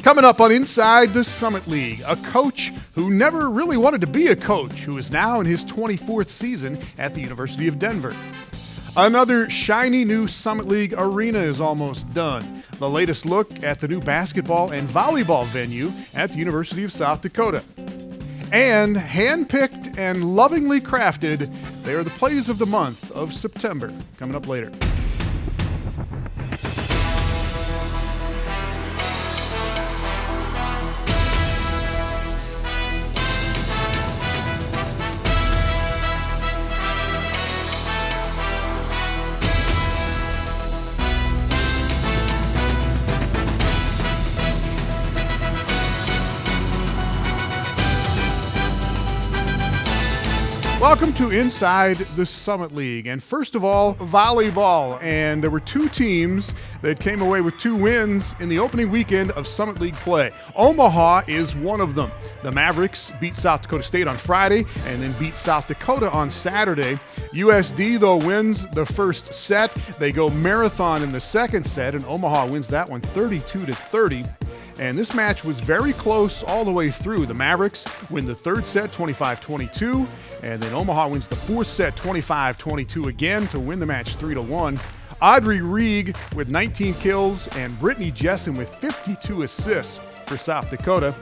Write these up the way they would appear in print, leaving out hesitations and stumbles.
Coming up on Inside the Summit League, a coach who never really wanted to be a coach, who is now in his 24th season at the University of Denver. Another shiny new Summit League arena is almost done. The latest look at the new basketball and volleyball venue at the University of South Dakota. And handpicked and lovingly crafted, they are the plays of the month of September. Coming up later. Welcome to Inside the Summit League, and first of all, volleyball. And there were two teams that came away with 2 wins in the opening weekend of Summit League play. Omaha is one of them. The Mavericks beat South Dakota State on Friday and then beat South Dakota on Saturday. USD, though, wins the first set. They go marathon in the second set, and Omaha wins that one 32-30. And this match was very close all the way through. The Mavericks win the third set 25-22, and then Omaha wins the fourth set 25-22 again to win the match 3-1. Audrey Rieg with 19 kills and Brittany Jessen with 52 assists for South Dakota.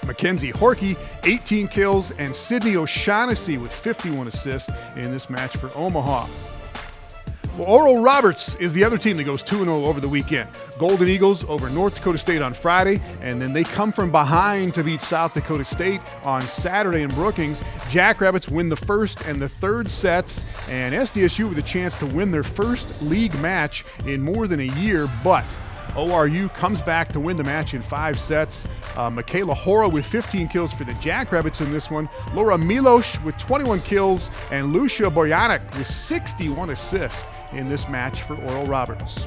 Mackenzie Horkey, 18 kills, and Sydney O'Shaughnessy with 51 assists in this match for Omaha. Well, Oral Roberts is the other team that goes 2-0 over the weekend. Golden Eagles over North Dakota State on Friday, and then they come from behind to beat South Dakota State on Saturday in Brookings. Jackrabbits win the first and the third sets, and SDSU with a chance to win their first league match in more than a year, but ORU comes back to win the match in 5 sets. Michaela Hora with 15 kills for the Jackrabbits in this one. Laura Milos with 21 kills, and Lucia Boyanek with 61 assists in this match for Oral Roberts.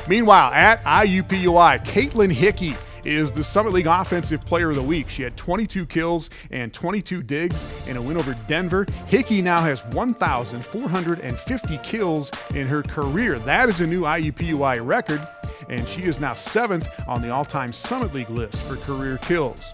Meanwhile, at IUPUI, Caitlin Hickey is the Summit League Offensive Player of the Week. She had 22 kills and 22 digs in a win over Denver. Hickey now has 1,450 kills in her career. That is a new IUPUI record, and she is now 7th on the all-time Summit League list for career kills.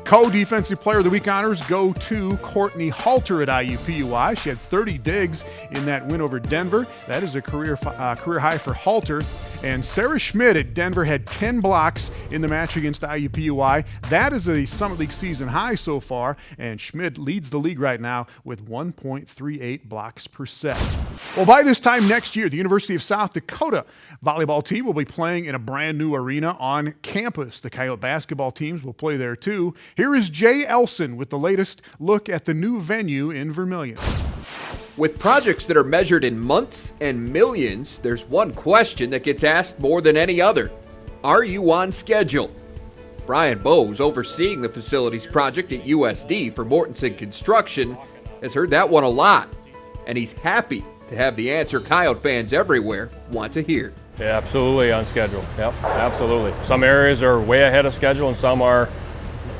Co-Defensive Player of the Week honors go to Courtney Halter at IUPUI. She had 30 digs in that win over Denver. That is a career high for Halter. And Sarah Schmidt at Denver had 10 blocks in the match against IUPUI. That is a Summit League season high so far, and Schmidt leads the league right now with 1.38 blocks per set. Well, by this time next year, the University of South Dakota volleyball team will be playing in a brand new arena on campus. The Coyote basketball teams will play there too. Here is Jay Elsen with the latest look at the new venue in Vermilion. With projects that are measured in months and millions, there's one question that gets asked more than any other. Are you on schedule? Brian Bowes, overseeing the facilities project at USD for Mortensen Construction, has heard that one a lot, and he's happy to have the answer Coyote fans everywhere want to hear. Yeah, absolutely on schedule. Yep, absolutely. Some areas are way ahead of schedule and some are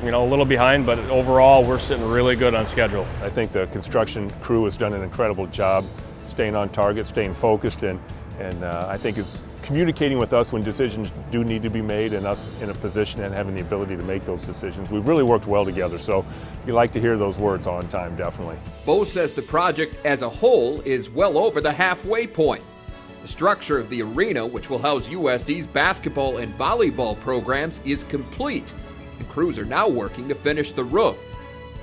a little behind, but overall we're sitting really good on schedule. I think the construction crew has done an incredible job staying on target, staying focused, and I think it's communicating with us when decisions do need to be made and us in a position and having the ability to make those decisions. We've really worked well together, so we like to hear those words on time, definitely. Bose says the project as a whole is well over the halfway point. The structure of the arena, which will house USD's basketball and volleyball programs, is complete. And crews are now working to finish the roof.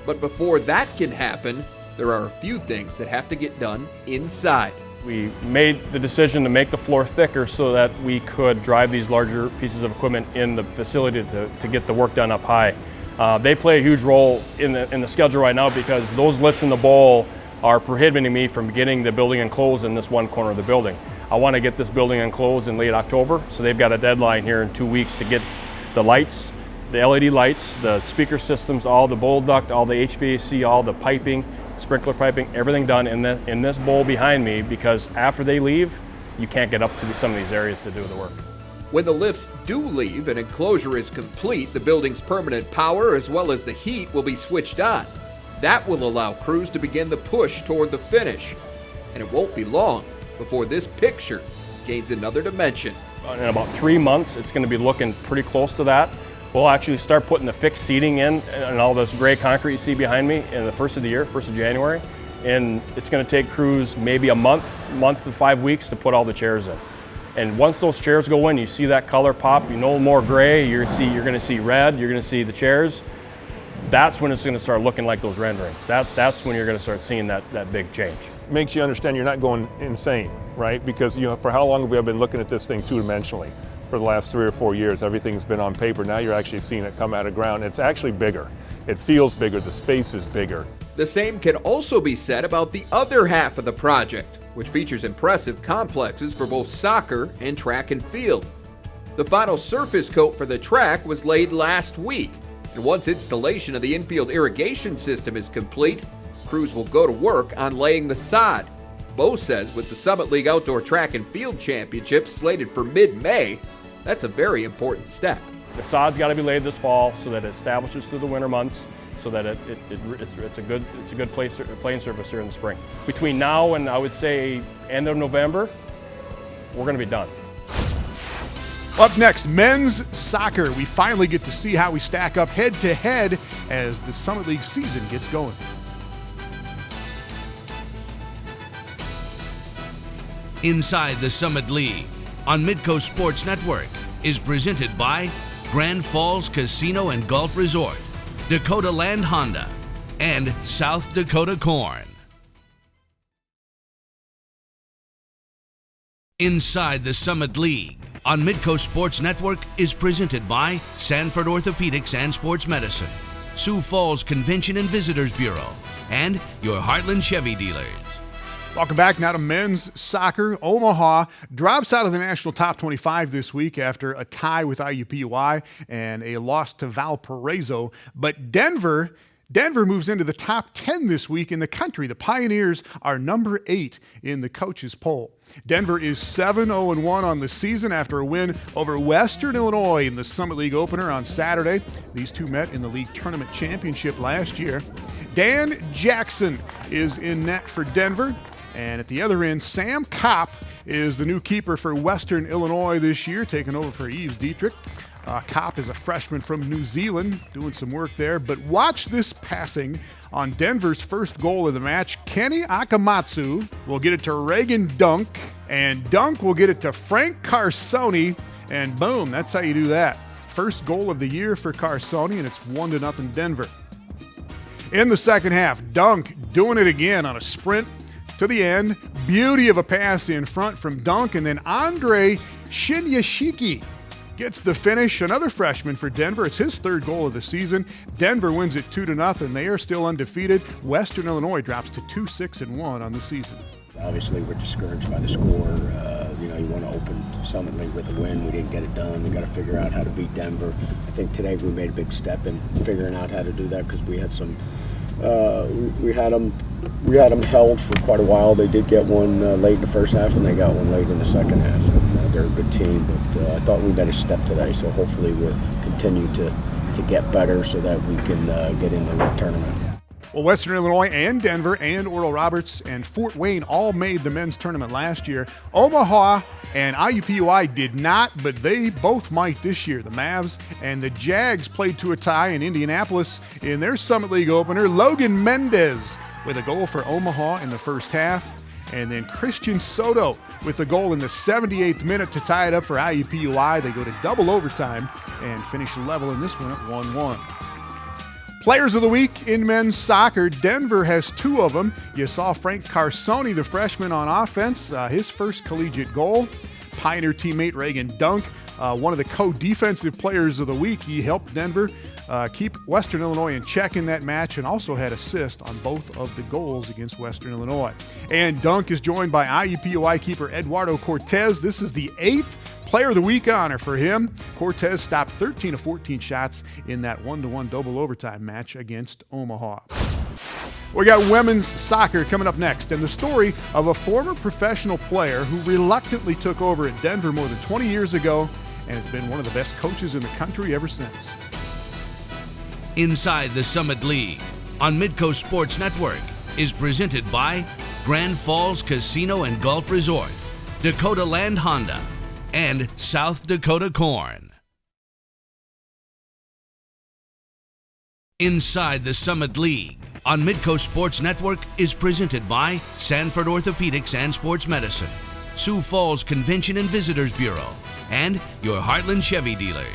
But before that can happen, there are a few things that have to get done inside. We made the decision to make the floor thicker so that we could drive these larger pieces of equipment in the facility to get the work done up high. They play a huge role in the schedule right now because those lifts in the bowl are prohibiting me from getting the building enclosed in this one corner of the building. I want to get this building enclosed in late October, so they've got a deadline here in 2 weeks to get the lights, the LED lights, the speaker systems, all the bowl duct, all the HVAC, all the piping, sprinkler piping, everything done in this bowl behind me, because after they leave, you can't get up to some of these areas to do the work. When the lifts do leave and enclosure is complete, the building's permanent power as well as the heat will be switched on. That will allow crews to begin the push toward the finish. And it won't be long before this picture gains another dimension. In about 3 months, it's going to be looking pretty close to that. We'll actually start putting the fixed seating in and all this gray concrete you see behind me in the first of the year, 1st of January. And it's going to take crews maybe a month to 5 weeks to put all the chairs in. And once those chairs go in, you see that color pop, you know more gray, you're going to see red, you're going to see the chairs. That's when it's going to start looking like those renderings. That's when you're going to start seeing that big change. Makes you understand you're not going insane, right? Because for how long have we been looking at this thing two-dimensionally? For the last 3 or 4 years, everything's been on paper. Now you're actually seeing it come out of ground. It's actually bigger. It feels bigger. The space is bigger. The same can also be said about the other half of the project, which features impressive complexes for both soccer and track and field. The final surface coat for the track was laid last week, and once installation of the infield irrigation system is complete, crews will go to work on laying the sod. Bo says with the Summit League Outdoor Track and Field Championships slated for mid-May, that's a very important step. The sod's got to be laid this fall so that it establishes through the winter months, so that it's a good playing surface here in the spring. Between now and I would say end of November, we're going to be done. Up next, men's soccer. We finally get to see how we stack up head-to-head as the Summit League season gets going. Inside the Summit League on Midco Sports Network is presented by Grand Falls Casino and Golf Resort, Dakota Land Honda, and South Dakota Corn. Inside the Summit League on Midco Sports Network is presented by Sanford Orthopedics and Sports Medicine, Sioux Falls Convention and Visitors Bureau, and your Heartland Chevy dealers. Welcome back now to men's soccer. Omaha drops out of the national top 25 this week after a tie with IUPUI and a loss to Valparaiso. But Denver moves into the top 10 this week in the country. The Pioneers are number 8 in the coaches' poll. Denver is 7-0-1 on the season after a win over Western Illinois in the Summit League opener on Saturday. These two met in the league tournament championship last year. Dan Jackson is in net for Denver. And at the other end, Sam Kopp is the new keeper for Western Illinois this year, taking over for Yves Dietrich. Kopp is a freshman from New Zealand, doing some work there. But watch this passing on Denver's first goal of the match. Kenny Akamatsu will get it to Reagan Dunk, and Dunk will get it to Frank Carsoni, and boom, that's how you do that. First goal of the year for Carsoni, and it's 1-0 Denver. In the second half, Dunk doing it again on a sprint to the end. Beauty of a pass in front from Dunk, and then Andre Shinyashiki gets the finish. Another freshman for Denver. It's his third goal of the season. Denver wins it 2-0. They are still undefeated. Western Illinois drops to 2-6-1 on the season. Obviously, we're discouraged by the score. You want to open Summit League with a win. We didn't get it done. We got to figure out how to beat Denver. I think today we made a big step in figuring out how to do that because we had some. We had them held for quite a while. They did get one late in the first half, and they got one late in the second half. They're a good team, but I thought we made a step today. So hopefully we'll continue to get better so that we can get in the league tournament. Well, Western Illinois and Denver and Oral Roberts and Fort Wayne all made the men's tournament last year. Omaha and IUPUI did not, but they both might this year. The Mavs and the Jags played to a tie in Indianapolis in their Summit League opener. Logan Mendez with a goal for Omaha in the first half, and then Christian Soto with a goal in the 78th minute to tie it up for IUPUI. They go to double overtime and finish level in this one at 1-1. Players of the week in men's soccer, Denver has 2 of them. You saw Frank Carsoni, the freshman, on offense, his first collegiate goal. Pioneer teammate Reagan Dunk, one of the co-defensive players of the week. He helped Denver keep Western Illinois in check in that match and also had assist on both of the goals against Western Illinois. And Dunk is joined by IUPUI keeper Eduardo Cortez. This is the 8th Player of the Week honor for him. Cortez stopped 13 of 14 shots in that 1-1 double overtime match against Omaha. We got women's soccer coming up next, and the story of a former professional player who reluctantly took over at Denver more than 20 years ago and has been one of the best coaches in the country ever since. Inside the Summit League on Midco Sports Network is presented by Grand Falls Casino and Golf Resort, Dakota Land Honda, and South Dakota Corn. Inside the Summit League on Midco Sports Network is presented by Sanford Orthopedics and Sports Medicine, Sioux Falls Convention and Visitors Bureau, and your Heartland Chevy dealers.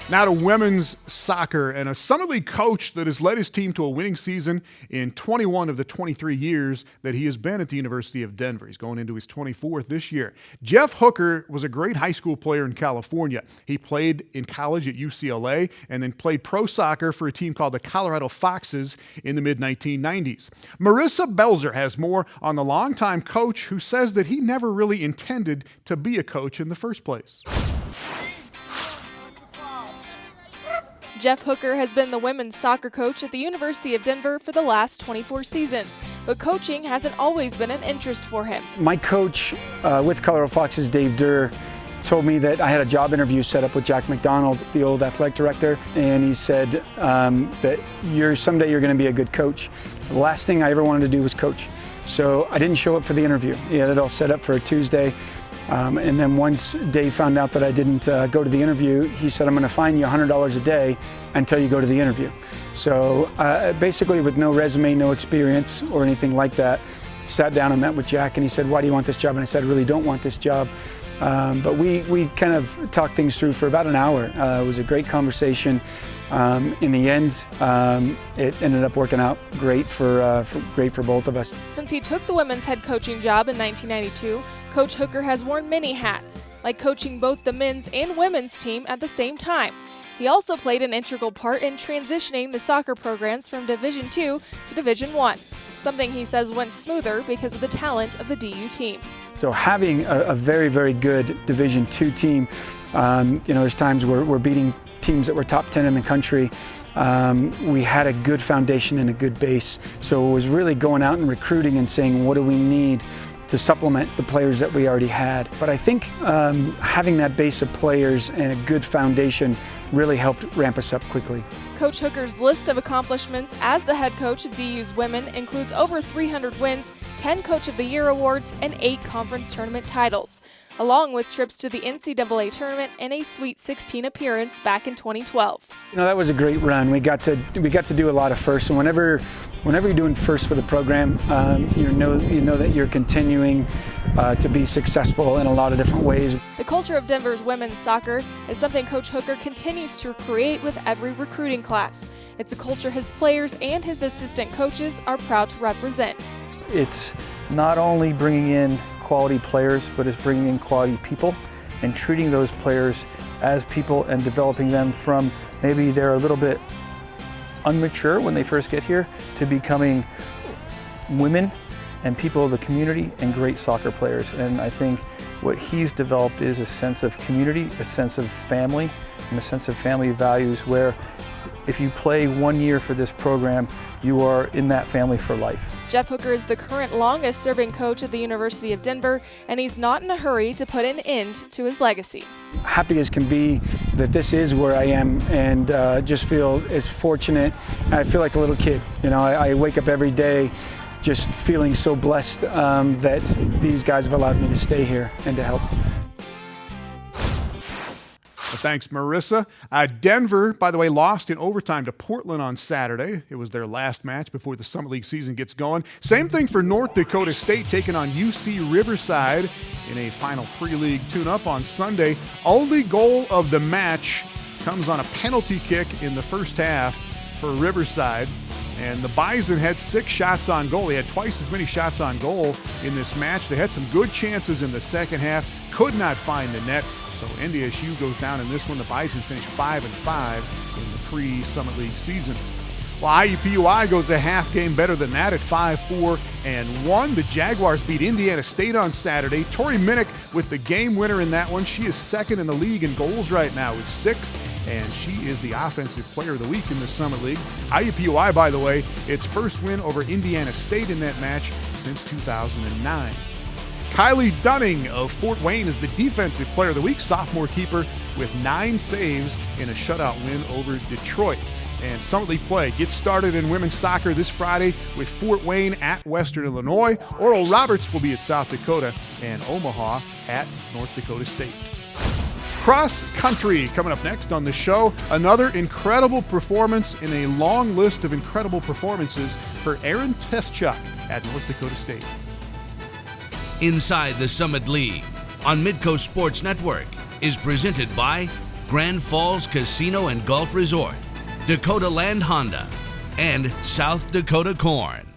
Now to women's soccer, and a Summit League coach that has led his team to a winning season in 21 of the 23 years that he has been at the University of Denver. He's going into his 24th this year. Jeff Hooker was a great high school player in California. He played in college at UCLA and then played pro soccer for a team called the Colorado Foxes in the mid-1990s. Marissa Belzer has more on the longtime coach who says that he never really intended to be a coach in the first place. Jeff Hooker has been the women's soccer coach at the University of Denver for the last 24 seasons, but coaching hasn't always been an interest for him. My coach with Colorado Foxes, Dave Durr, told me that I had a job interview set up with Jack McDonald, the old athletic director, and he said that someday you're going to be a good coach. The last thing I ever wanted to do was coach, so I didn't show up for the interview. He had it all set up for a Tuesday. And then once Dave found out that I didn't go to the interview, he said, I'm going to fine you $100 a day until you go to the interview. So basically with no resume, no experience or anything like that, sat down and met with Jack and he said, why do you want this job? And I said, I really don't want this job. But we kind of talked things through for about an hour. It was a great conversation. In the end, it ended up working out great for both of us. Since he took the women's head coaching job in 1992, Coach Hooker has worn many hats, like coaching both the men's and women's team at the same time. He also played an integral part in transitioning the soccer programs from Division II to Division I, something he says went smoother because of the talent of the DU team. So having a very, very good Division II team, there's times where we're beating teams that were top 10 in the country. We had a good foundation and a good base. So it was really going out and recruiting and saying, what do we need to supplement the players that we already had. But I think having that base of players and a good foundation really helped ramp us up quickly. Coach Hooker's list of accomplishments as the head coach of DU's women includes over 300 wins, 10 Coach of the Year awards, and 8 conference tournament titles, along with trips to the NCAA tournament and a Sweet 16 appearance back in 2012. That was a great run. We got to do a lot of firsts, and whenever you're doing first for the program, you know that you're continuing to be successful in a lot of different ways. The culture of Denver's women's soccer is something Coach Hooker continues to create with every recruiting class. It's a culture his players and his assistant coaches are proud to represent. It's not only bringing in quality players, but it's bringing in quality people and treating those players as people and developing them from maybe they're a little bit unmature when they first get here to becoming women and people of the community and great soccer players. And I think what he's developed is a sense of community, a sense of family, and a sense of family values where if you play 1 year for this program, you are in that family for life. Jeff Hooker is the current longest serving coach at the University of Denver, and he's not in a hurry to put an end to his legacy. Happy as can be that this is where I am, and just feel as fortunate. I feel like a little kid. I wake up every day just feeling so blessed that these guys have allowed me to stay here and to help. Thanks, Marissa. Denver, by the way, lost in overtime to Portland on Saturday. It was their last match before the Summit League season gets going. Same thing for North Dakota State, taking on UC Riverside in a final pre-league tune-up on Sunday. Only goal of the match comes on a penalty kick in the first half for Riverside. And the Bison had 6 shots on goal. They had twice as many shots on goal in this match. They had some good chances in the second half, could not find the net. So NDSU goes down in this one. The Bison finished 5-5 in the pre-Summit League season. Well, IUPUI goes a half game better than that at 5-4-1. The Jaguars beat Indiana State on Saturday. Tori Minnick with the game winner in that one. She is second in the league in goals right now with 6, and she is the offensive player of the week in the Summit League. IUPUI, by the way, its first win over Indiana State in that match since 2009. Kylie Dunning of Fort Wayne is the defensive player of the week, sophomore keeper with 9 saves in a shutout win over Detroit. And Summit League play gets started in women's soccer this Friday with Fort Wayne at Western Illinois. Oral Roberts will be at South Dakota, and Omaha at North Dakota State. Cross country coming up next on the show. Another incredible performance in a long list of incredible performances for Aaron Teschuk at North Dakota State. Inside the Summit League on Midco Sports Network is presented by Grand Falls Casino and Golf Resort, Dakota Land Honda, and South Dakota Corn.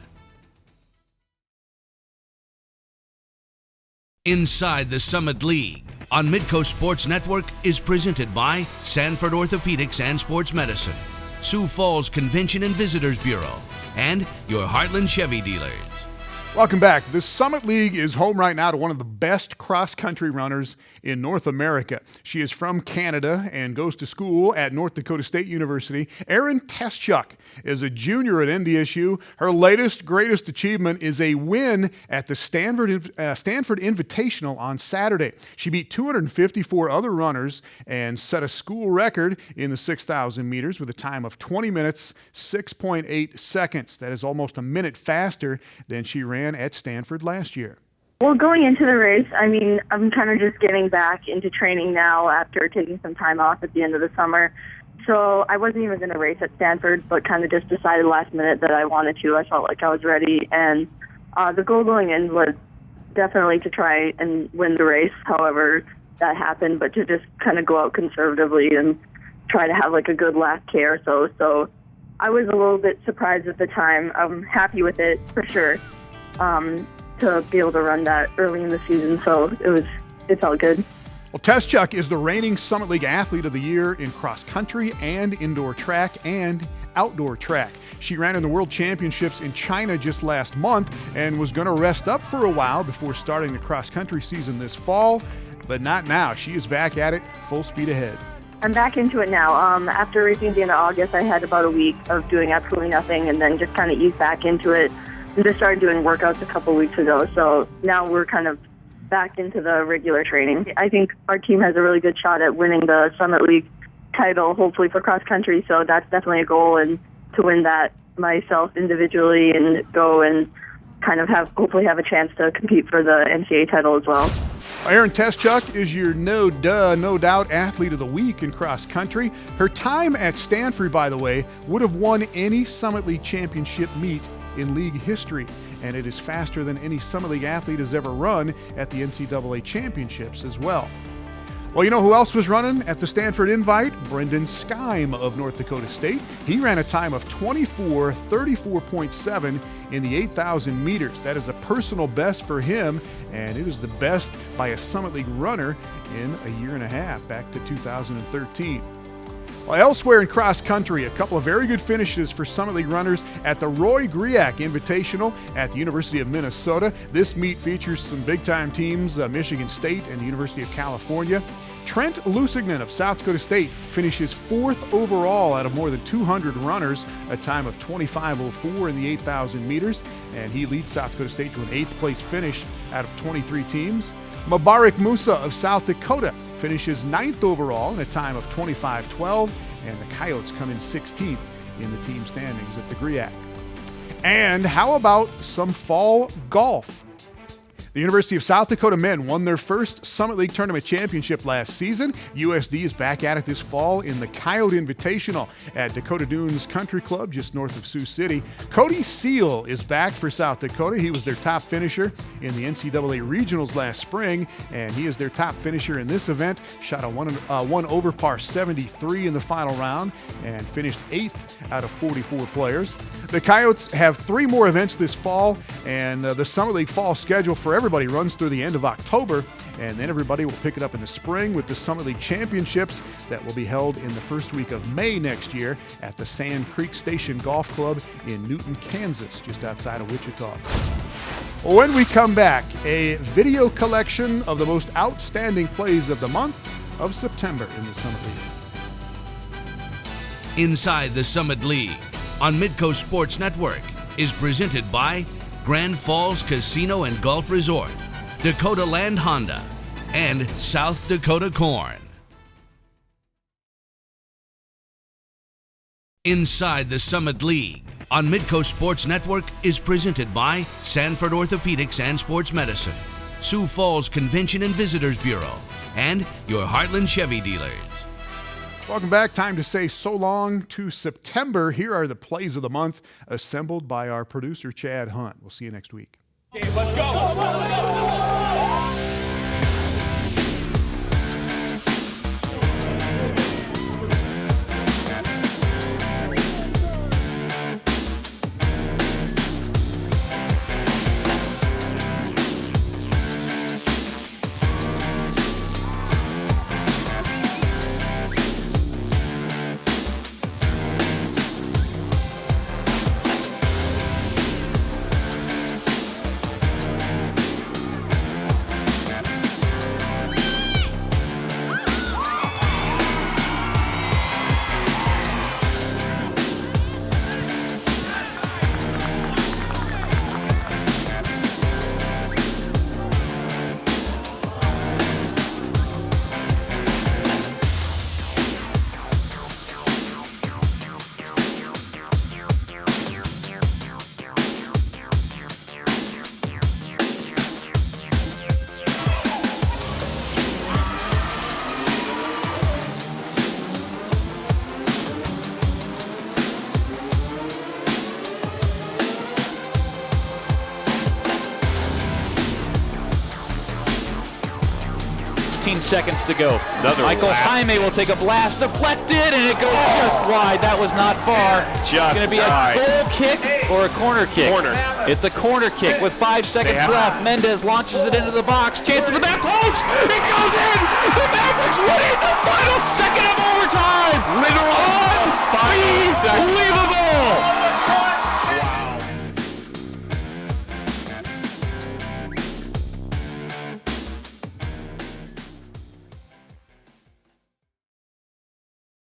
Inside the Summit League on Midco Sports Network is presented by Sanford Orthopedics and Sports Medicine, Sioux Falls Convention and Visitors Bureau, and your Heartland Chevy dealers. Welcome back. The Summit League is home right now to one of the best cross-country runners in North America. She is from Canada and goes to school at North Dakota State University. Aaron Teschuk is a junior at NDSU. Her latest, greatest achievement is a win at the Stanford Invitational on Saturday. She beat 254 other runners and set a school record in the 6,000 meters with a time of 20 minutes, 6.8 seconds. That is almost a minute faster than she ran at Stanford last year. Well, going into the race, I mean, I'm kind of just getting back into training now after taking some time off at the end of the summer. So I wasn't even going to race at Stanford, but kind of just decided last minute that I wanted to. I felt like I was ready. And the goal going in was definitely to try and win the race, however that happened, but to just kind of go out conservatively and try to have like a good last K or so. So I was a little bit surprised at the time. I'm happy with it for sure. To be able to run that early in the season, so it felt good. Well, Teschuk is the reigning Summit League Athlete of the Year in cross country and indoor track and outdoor track. She ran in the World Championships in China just last month and was going to rest up for a while before starting the cross country season this fall, but not now. She is back at it, full speed ahead. I'm back into it now. After racing at the end of August, I had about a week of doing absolutely nothing and then just kind of eased back into it. We just started doing workouts a couple weeks ago, so now we're kind of back into the regular training. I think our team has a really good shot at winning the Summit League title, hopefully for cross country, so that's definitely a goal, and to win that myself individually and go and kind of hopefully have a chance to compete for the NCAA title as well. Aaron Teschuk is your no doubt Athlete of the Week in cross country. Her time at Stanford, by the way, would have won any Summit League championship meet in league history, and it is faster than any Summit League athlete has ever run at the NCAA championships as well. Well, you know who else was running at the Stanford Invite? Brendan Skeim of North Dakota State. He ran a time of 24:34.7 in the 8,000 meters. That is a personal best for him, and it is the best by a Summit League runner in a year and a half, back to 2013. Well, elsewhere in cross country, a couple of very good finishes for Summit League runners at the Roy Griak Invitational at the University of Minnesota. This meet features some big-time teams, Michigan State and the University of California. Trent Lusignan of South Dakota State finishes 4th overall out of more than 200 runners, a time of 25:04 in the 8,000 meters, and he leads South Dakota State to an 8th place finish out of 23 teams. Mubarak Musa of South Dakota finishes 9th overall in a time of 25:12, and the Coyotes come in 16th in the team standings at the GRIAC. And how about some fall golf? The University of South Dakota men won their first Summit League Tournament championship last season. USD is back at it this fall in the Coyote Invitational at Dakota Dunes Country Club just north of Sioux City. Cody Seal is back for South Dakota. He was their top finisher in the NCAA Regionals last spring, and he is their top finisher in this event. Shot a one over par 73 in the final round and finished 8th out of 44 players. The Coyotes have 3 more events this fall, and the Summit League fall schedule for everybody runs through the end of October, and then everybody will pick it up in the spring with the Summit League Championships that will be held in the first week of May next year at the Sand Creek Station Golf Club in Newton, Kansas, just outside of Wichita. When we come back, a video collection of the most outstanding plays of the month of September in the Summit League. Inside the Summit League on Midco Sports Network is presented by Grand Falls Casino and Golf Resort, Dakota Land Honda, and South Dakota Corn. Inside the Summit League on Midco Sports Network is presented by Sanford Orthopedics and Sports Medicine, Sioux Falls Convention and Visitors Bureau, and your Heartland Chevy dealers. Welcome back. Time to say so long to September. Here are the plays of the month assembled by our producer, Chad Hunt. We'll see you next week. Okay, let's go. Seconds to go. Michael Jaime will take a blast, deflected, and it goes just wide. That was not far. It's going to be a goal kick or a corner kick. It's a corner kick with 5 seconds left. Mendez launches it into the box. Chance to the back post. It goes in. The Mavericks winning the final second of